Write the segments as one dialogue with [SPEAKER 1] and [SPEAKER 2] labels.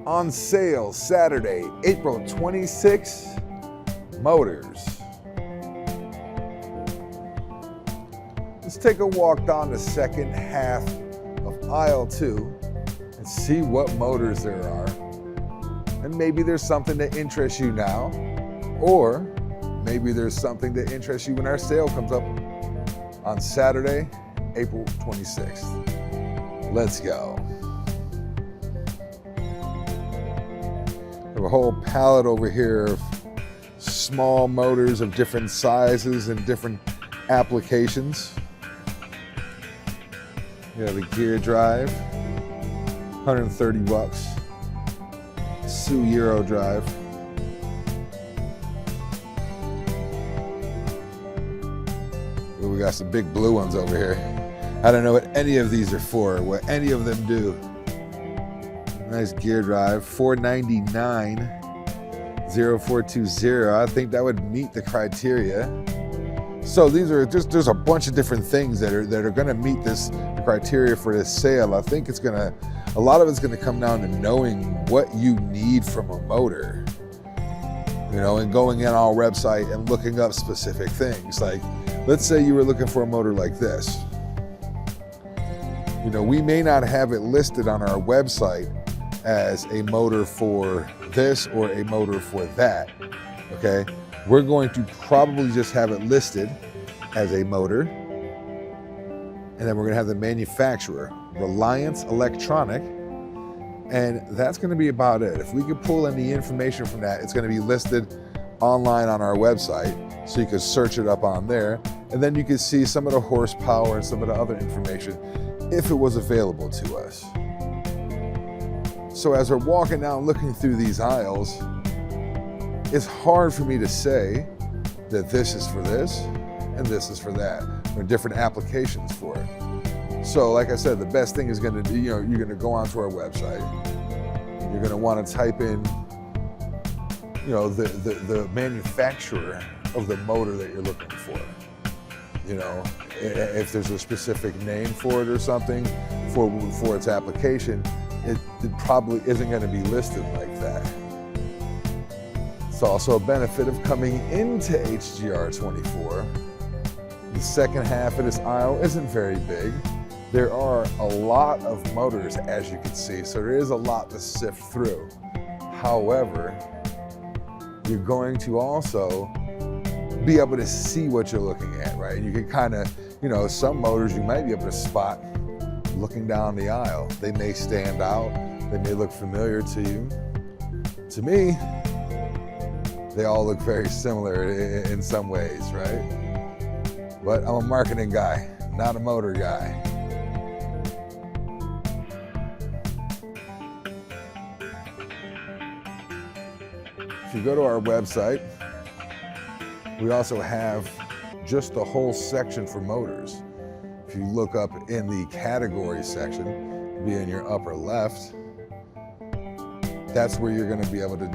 [SPEAKER 1] On sale Saturday, April 26th, motors. Let's take a walk down the second half of aisle 2 and see what motors there are. And maybe there's something that interests you now, or maybe there's something that interests you when our sale comes up on Saturday, April 26th. Let's go. I have a whole palette over here of small motors of different sizes and different applications. You have a gear drive, 130 bucks. Sue Euro drive. Ooh, we got some big blue ones over here. I don't know what any of these are for, what any of them do. Nice gear drive, $499, 0420. I think that would meet the criteria. So these are just, there's a bunch of different things that are gonna meet this criteria for this sale. I think it's gonna, a lot of it's gonna come down to knowing what you need from a motor, you know, and going in our website and looking up specific things. Like, let's say you were looking for a motor like this. You know, we may not have it listed on our website as a motor for this or a motor for that, okay? We're going to probably just have it listed as a motor, and then we're gonna have the manufacturer, Reliance Electronic, and that's gonna be about it. If we could pull any information from that, it's gonna be listed online on our website, so you can search it up on there, and then you can see some of the horsepower and some of the other information if it was available to us. So as we're walking down looking through these aisles, it's hard for me to say that this is for this and this is for that. There are different applications for it. So like I said, the best thing is gonna be, you know, you're gonna go onto our website. You're gonna wanna type in, you know, the manufacturer of the motor that you're looking for. You know, if there's a specific name for it or something for its application, it probably isn't gonna be listed like that. It's also a benefit of coming into HGR24. The second half of this aisle isn't very big. There are a lot of motors, as you can see, so there is a lot to sift through. However, you're going to also be able to see what you're looking at, right? You can kind of, you know, some motors you might be able to spot looking down the aisle. They may stand out, they may look familiar to you. To me, they all look very similar in some ways, right? But I'm a marketing guy, not a motor guy. If you go to our website, we also have just a whole section for motors. If you look up in the category section, it'll be in your upper left, that's where you're gonna be able to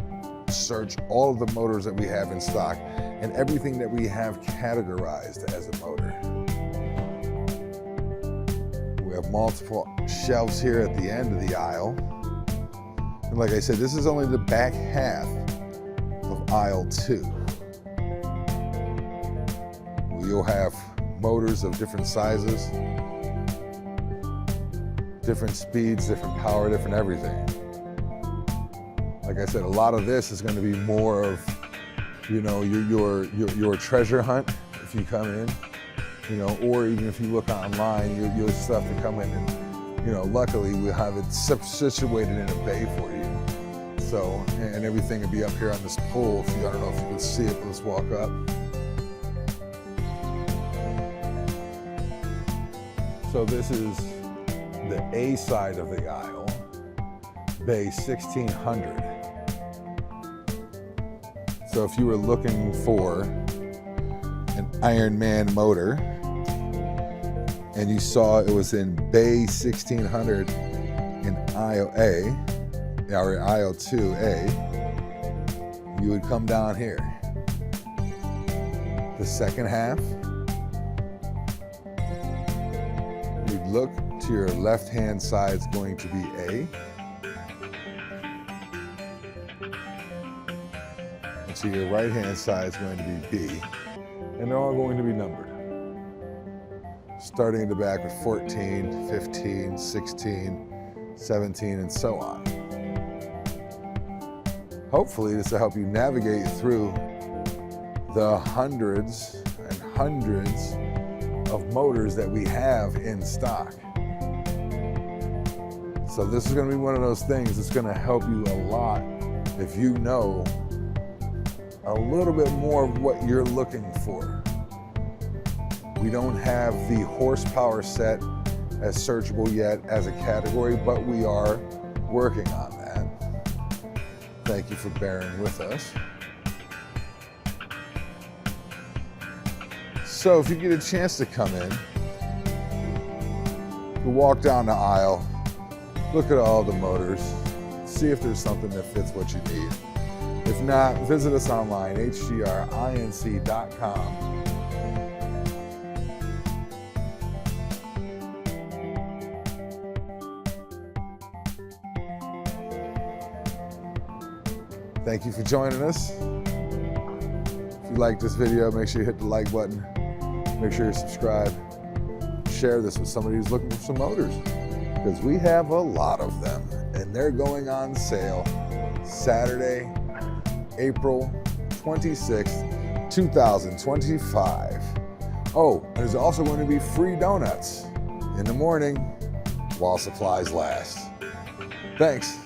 [SPEAKER 1] search all of the motors that we have in stock and everything that we have categorized as a motor. We have multiple shelves here at the end of the aisle. And like I said, this is only the back half of aisle 2. You'll have motors of different sizes, different speeds, different power, different everything. Like I said, a lot of this is going to be more of, you know, your treasure hunt if you come in, you know, or even if you look online, you'll stuff to come in and, you know, luckily we'll have it situated in a bay for you. So, and everything will be up here on this pole. If you, I don't know if you can see it, but let's walk up. So this is the A side of the aisle, bay 1600. So if you were looking for an Ironman motor and you saw it was in bay 1600 in aisle A, or aisle 2A, you would come down here. The second half, you'd look to your left-hand side is going to be A. So your right-hand side is going to be B, and they're all going to be numbered. Starting in the back with 14, 15, 16, 17, and so on. Hopefully this will help you navigate through the hundreds and hundreds of motors that we have in stock. So this is going to be one of those things that's going to help you a lot if you know a little bit more of what you're looking for. We don't have the horsepower set as searchable yet as a category, but we are working on that. Thank you for bearing with us. So if you get a chance to come in, you walk down the aisle, look at all the motors, see if there's something that fits what you need. If not, visit us online, HGR24.com. Thank you for joining us. If you like this video, make sure you hit the like button. Make sure you subscribe. Share this with somebody who's looking for some motors, because we have a lot of them and they're going on sale Saturday, April 26th, 2025. Oh, there's also going to be free donuts in the morning while supplies last. Thanks.